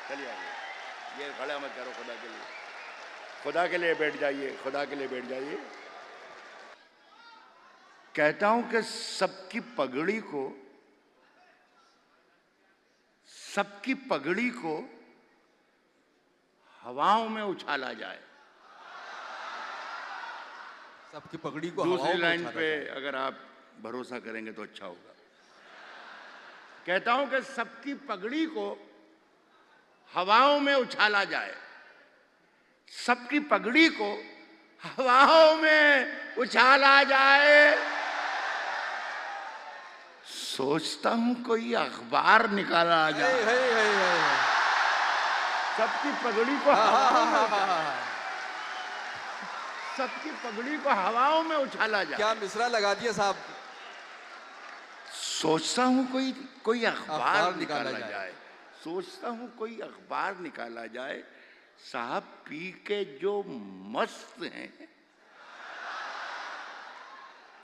चलिए आइए, ये खड़ा मत करो, खुदा के लिए, खुदा के लिए बैठ जाइए, खुदा के लिए बैठ जाइए। कहता हूं कि सबकी पगड़ी को हवाओं में उछाला जाए। सबकी पगड़ी को दूसरी लाइन पे अगर आप भरोसा करेंगे तो अच्छा होगा। कहता हूं कि सबकी पगड़ी को हवाओं में उछाला जाए, सबकी पगड़ी को हवाओं में उछाला जाए। सोचता हूं कोई अखबार निकाला जाए, सबकी पगड़ी को सबकी पगड़ी को हवाओं में उछाला जाए। क्या मिसरा लगा दिया साहब। सोचता हूं कोई अखबार निकाला जाए, सोचता हूं कोई अखबार निकाला जाए। साहब पी के जो मस्त हैं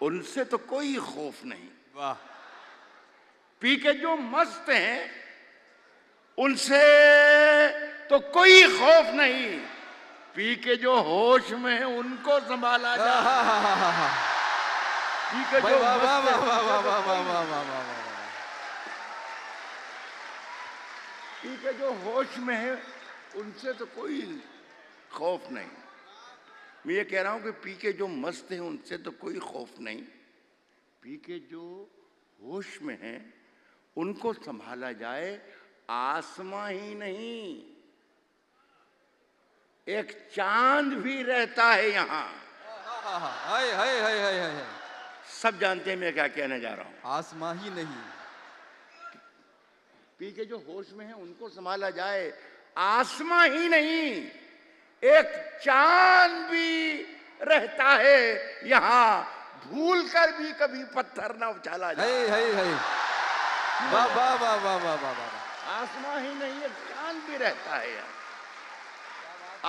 उनसे तो कोई खौफ नहीं। वाह। पी के जो मस्त हैं उनसे तो कोई खौफ नहीं। पी के जो होश में है उनको संभाला जाए। पी के जो पी के जो होश में है उनसे तो कोई खौफ नहीं। मैं ये कह रहा हूं कि पी के जो मस्त हैं उनसे तो कोई खौफ नहीं। पी के जो होश में हैं उनको संभाला जाए। आसमां ही नहीं, एक चांद भी रहता है यहाँ। सब जानते हैं मैं क्या कहने जा रहा हूं। आसमां ही नहीं, पी के जो होश में है उनको संभाला जाए। आसमां ही नहीं, एक चांद भी रहता है यहाँ। भूल कर भी कभी पत्थर ना उछाला जाए। वाह वाह वाह वाह वाह वाह। आसमां ही नहीं, एक चांद भी रहता है यहाँ।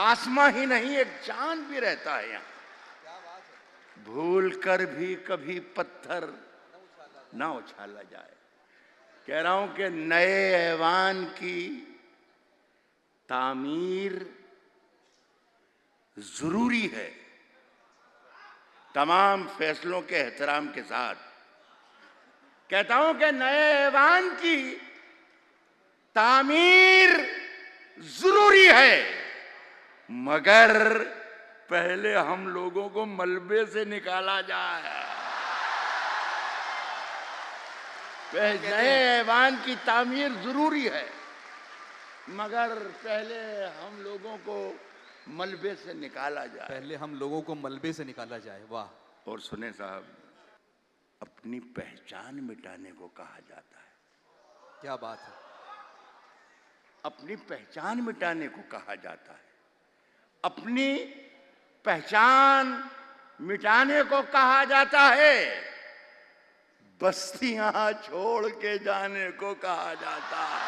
आसमां ही नहीं, एक चांद भी रहता है यहाँ। भूल कर भी कभी पत्थर ना उछाला जाए। कह रहा हूं कि नए ऐवान की तामीर जरूरी है। तमाम फैसलों के एहतराम के साथ कहता हूं कि नए ऐवान की तामीर जरूरी है, मगर पहले हम लोगों को मलबे से निकाला जाए। नए ऐवान की तामीर जरूरी है, मगर पहले हम लोगों को मलबे से निकाला जाए। पहले हम लोगों को मलबे से निकाला जाए। वाह। और सुने साहब, अपनी पहचान मिटाने को कहा जाता है। क्या बात है। अपनी पहचान मिटाने को कहा जाता है। अपनी पहचान मिटाने को कहा जाता है। बस्तियां छोड़ के जाने को कहा जाता है।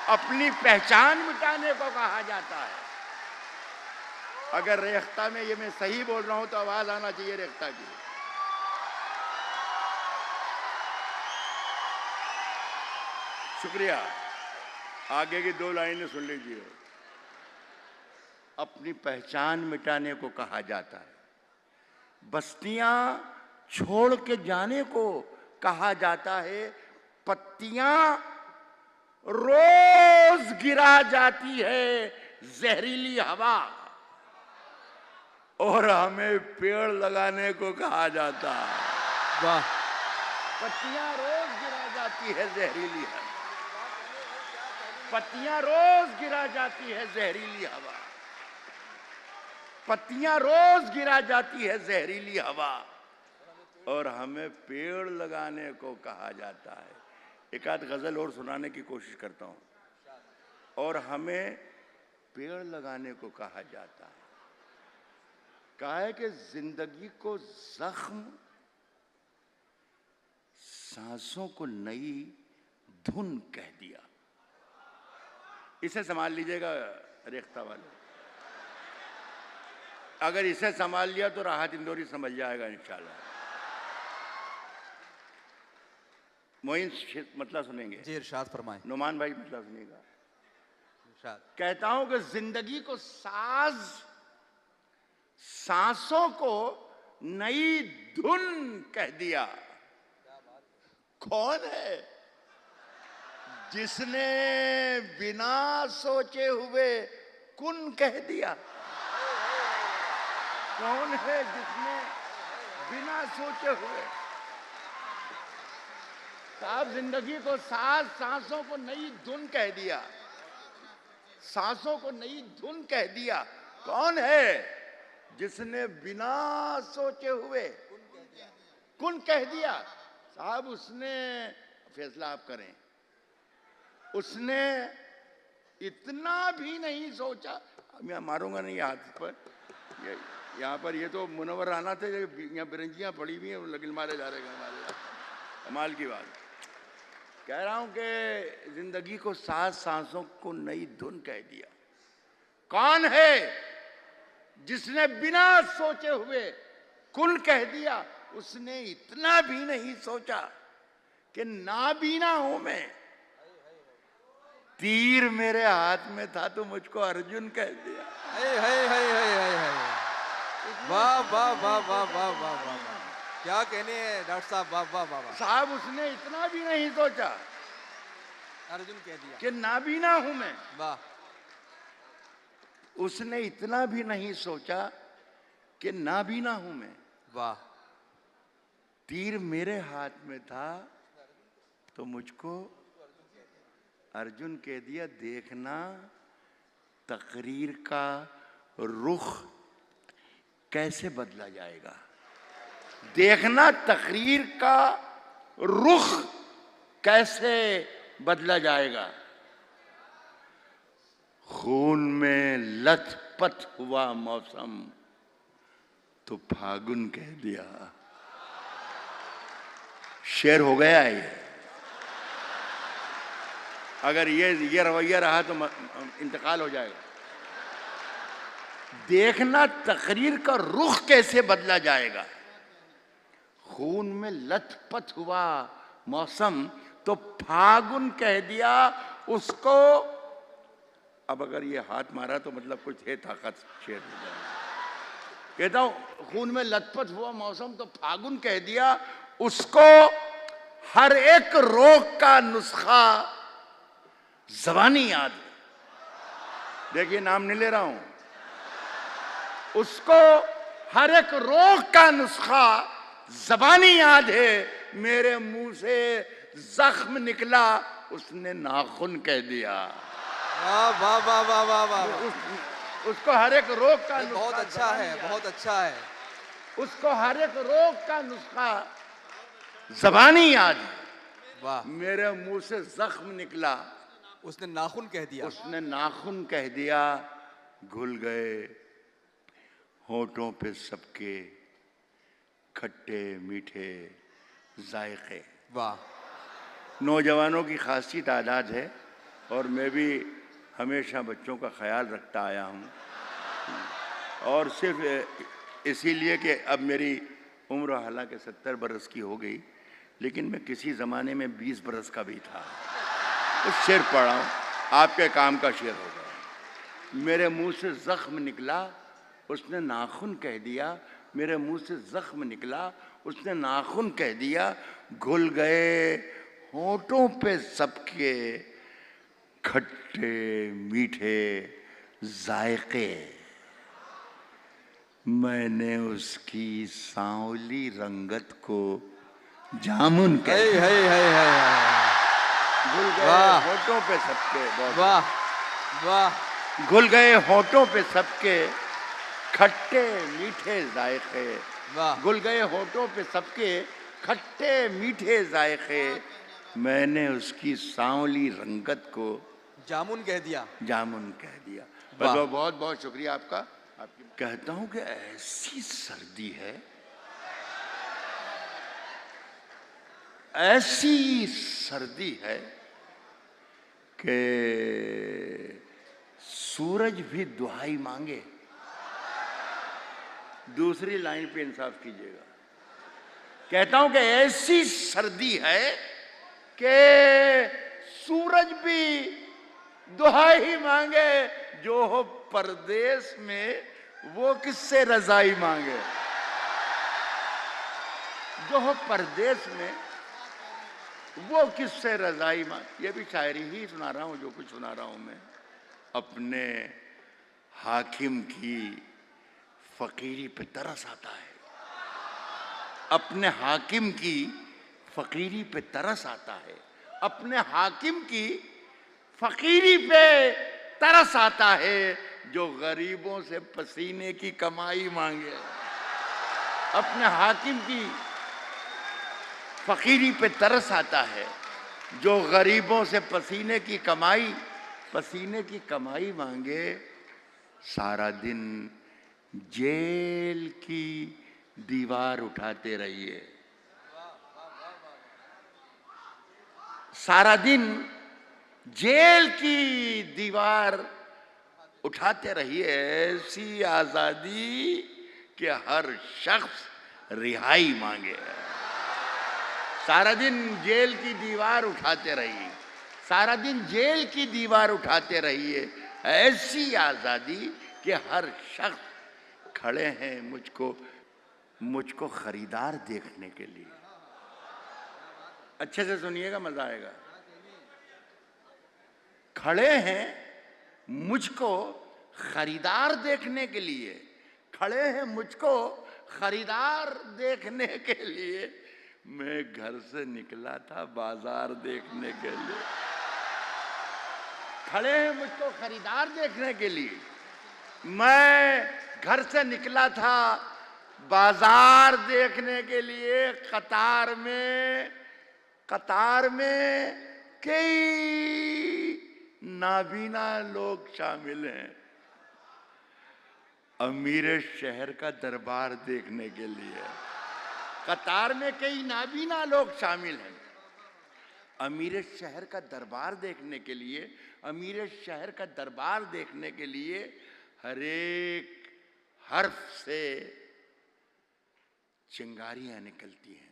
अपनी पहचान मिटाने को कहा जाता है। अगर रेख्ता में ये मैं सही बोल रहा हूं तो आवाज आना चाहिए रेख्ता की। शुक्रिया। आगे की दो लाइनें सुन लीजिए। अपनी पहचान मिटाने को कहा जाता है। बस्तियां छोड़ के जाने को कहा जाता है। पत्तियां रोज गिरा जाती है जहरीली हवा, और हमें पेड़ लगाने को कहा जाता है। वाह। पत्तियां रोज गिरा जाती है जहरीली हवा, पत्तियां रोज गिरा जाती है जहरीली हवा, पत्तियां रोज गिरा जाती है जहरीली हवा, और हमें पेड़ लगाने को कहा जाता है। एक आध गजल और सुनाने की कोशिश करता हूं। और हमें पेड़ लगाने को कहा जाता है। कहा है कि जिंदगी को जख्म, सांसों को नई धुन कह दिया। इसे संभाल लीजिएगा रेख्ता वाले। अगर इसे संभाल लिया तो राहत इंदौरी समझ जाएगा इंशाल्लाह। मोइन मतलब सुनेंगे। जी इरशाद फरमाएं। नुमान भाई मतलब सुनिएगा। इरशाद। कहता हूं कि जिंदगी को साज, सांसों को नई धुन कह दिया। कौन है जिसने बिना सोचे हुए कुन कह दिया? कौन है जिसने बिना सोचे हुए? साहब जिंदगी को साज, सांसों को नई धुन कह दिया। सांसों को नई धुन कह दिया। कौन है जिसने बिना सोचे हुए कुन कह दिया? साहब उसने, फैसला आप करें, उसने इतना भी नहीं सोचा। मैं मारूंगा नहीं हाथ पर, यहाँ पर ये तो मुनव्वर राना थे, यहाँ बिरंजियां पड़ी हुई हैं, लगिल मारे जा रहे हैं। कमाल की बात। कह रहा हूं कि जिंदगी को साज, सांसों को नई धुन कह दिया। कौन है जिसने बिना सोचे हुए कुल कह दिया? उसने इतना भी नहीं सोचा कि नाबीना हूं मैं, तीर मेरे हाथ में था तो मुझको अर्जुन कह दिया। वाह वाह वाह वाह वाह वाह वाह, क्या कहने हैं डॉक्टर साहब, वाह वाह वाह वाह। साहब उसने इतना भी नहीं सोचा, अर्जुन कह दिया कि नाबीना हूं मैं। वाह। उसने इतना भी नहीं सोचा कि नाबीना हूं मैं। वाह। तीर मेरे हाथ में था तो मुझको अर्जुन कह दिया। देखना तकरीर का रुख कैसे बदला जाएगा। देखना तकरीर का रुख कैसे बदला जाएगा। खून में लथपथ हुआ मौसम तो फागुन कह दिया। शेर हो गया है ये। अगर ये रवैया रहा तो इंतकाल हो जाएगा। देखना तकरीर का रुख कैसे बदला जाएगा। खून में लथपथ हुआ मौसम तो फागुन कह दिया उसको। अब अगर ये हाथ मारा तो मतलब कुछ है ताकत, शेर हो जाएगा। कहता हूं खून में लथपथ हुआ मौसम तो फागुन कह दिया उसको। हर एक रोग का नुस्खा ज़बानी याद है। देखिए नाम नहीं ले रहा हूं। उसको हर एक रोग का नुस्खा ज़बानी याद है। मेरे मुंह से जख्म निकला उसने नाखून कह दिया। वाह वाह वाह वाह वाह वाह। उसको हर एक रोग का नुस्खा, बहुत अच्छा है, बहुत अच्छा है। उसको हर एक रोग का नुस्खा ज़बानी याद है। वाह। मेरे मुंह से जख्म निकला उसने नाखून कह दिया। उसने नाखून कह दिया। घुल गए होठों पे सबके खट्टे मीठे जायके। वाह। नौजवानों की खासी तादाद है और मैं भी हमेशा बच्चों का ख्याल रखता आया हूँ। और सिर्फ इसीलिए कि अब मेरी उम्र हालांकि 70 बरस की हो गई, लेकिन मैं किसी ज़माने में 20 बरस का भी था। उस शेर पढ़ा हूँ, आपके काम का शेर होगा। मेरे मुंह से जख्म निकला उसने नाखून कह दिया। मेरे मुंह से जख्म निकला उसने नाखून कह दिया। घुल गए होठों पे सबके खट्टे मीठे जायके। मैंने उसकी सांवली रंगत को जामुन कह दिया। घुल गए होठों पे सबके, वाह वाह। घुल गए होठों पे सबके खट्टे मीठे जायके। वाह। घुल गए होठों पे सबके खट्टे मीठे जायके। मैंने उसकी सांवली रंगत को जामुन कह दिया। जामुन कह दिया। वाह। बहुत बहुत शुक्रिया आपका। आपकी कहता हूं कि ऐसी सर्दी है, ऐसी सर्दी है कि सूरज भी दुहाई मांगे। दूसरी लाइन पे इंसाफ कीजिएगा। कहता हूं कि ऐसी सर्दी है कि सूरज भी दुहाई मांगे, जो हो परदेश में वो किससे रजाई मांगे। जो हो परदेश में वो किससे रजाई मांगे। ये भी शायरी ही सुना रहा हूं, जो कुछ सुना रहा हूं मैं। अपने हाकिम की फकीरी पे तरस आता है, अपने हाकिम की फकीरी पे तरस आता है, अपने हाकिम की फकीरी पे तरस आता है, जो गरीबों से पसीने की कमाई मांगे। अपने हाकिम की फकीरी पे तरस आता है, जो गरीबों से पसीने की कमाई मांगे। सारा दिन जेल की दीवार उठाते रहिए, सारा दिन जेल की दीवार उठाते रहिए। ऐसी आजादी कि हर शख्स रिहाई मांगे। सारा दिन जेल की दीवार उठाते रहिए, सारा दिन जेल की दीवार उठाते रहिए। ऐसी आजादी कि हर शख्स खड़े हैं मुझको खरीदार देखने के लिए। अच्छे से सुनिएगा, मजा आएगा। खड़े हैं मुझको खरीदार देखने के लिए, खड़े हैं मुझको खरीदार देखने के लिए। मैं घर से निकला था बाजार देखने के लिए। खड़े हैं मुझको खरीदार देखने के लिए, मैं घर से निकला था बाजार देखने के लिए। कतार में कई नाबीना लोग शामिल हैं, अमीर शहर का दरबार देखने के लिए। कतार में कई नाबीना लोग शामिल हैं, अमीर शहर का दरबार देखने के लिए। अमीर शहर का दरबार देखने के लिए हर एक हर्फ से चिंगारियां निकलती हैं।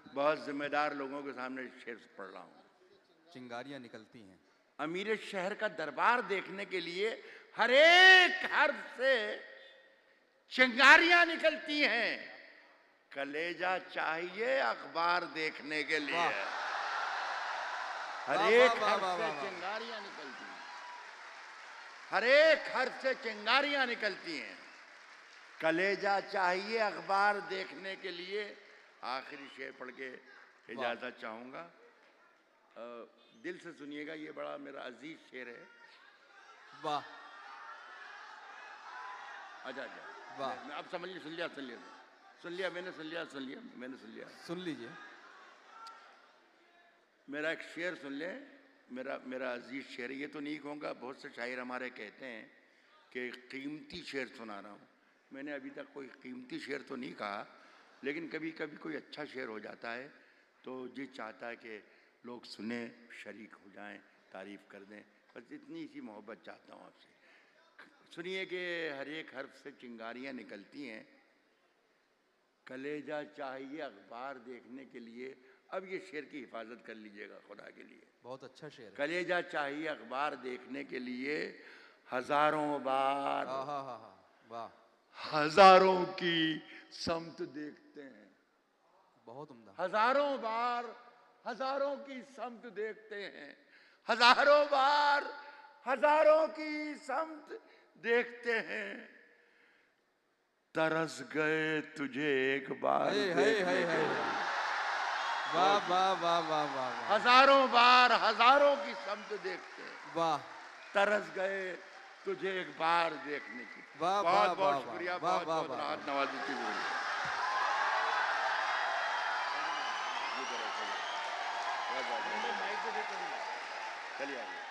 बहुत जिम्मेदार लोगों के सामने शेर पढ़ रहा हूं। चिंगारियां निकलती हैं। अमीर शहर का दरबार देखने के लिए हर एक हर्फ से चिंगारियां निकलती हैं। कलेजा चाहिए अखबार देखने के लिए। हर एक हर्फ से चिंगारियां निकलती हैं, हर एक हर्फ से चिंगारियां निकलती हैं। कलेजा चाहिए अखबार देखने के लिए। आखिरी शेर पढ़ के इजाजत चाहूंगा। दिल से सुनिएगा, ये बड़ा मेरा अजीज शेर है। वाह, अच्छा वाह। अब समझ लिया, सुन लिया मैंने, सुन लीजिए। मेरा एक शेर सुन ले, मेरा अजीज शेर। ये तो नहीं कहूँगा, बहुत से शायर हमारे कहते हैं कि कीमती शेर सुना रहा हूँ। मैंने अभी तक कोई कीमती शेर तो नहीं कहा, लेकिन कभी कभी कोई अच्छा शेर हो जाता है तो जी चाहता है कि लोग सुने, शरीक हो जाएं, तारीफ़ कर दें। बस इतनी सी मोहब्बत चाहता हूँ आपसे। सुनिए कि हर एक हर्फ से चिंगारियाँ निकलती हैं। कलेजा चाहिए अखबार देखने के लिए। अब ये शेर की हिफाजत कर लीजिएगा खुदा के लिए। बहुत अच्छा शेर। कलेजा चाहिए अखबार देखने के लिए, हजारों बार वाह, हजारों की समत देखते हैं। बहुत उम्दा। हजारों बार हजारों की समत देखते हैं, हजारों बार हजारों की समत देखते हैं। तरस गए तुझे एक बार देखने के लिए। वाह वाह वाह वाह वाह। हजारों बार हजारों की समत देखते हैं। वाह। तरस गए तुझे एक बार देखने की। वाह, बहुत वाह, बहुत वाह, शुक्रिया, वाह, बहुत वाह, बहुत वाह, राहत नवाजी की शुक्रिया। चलिए आइए।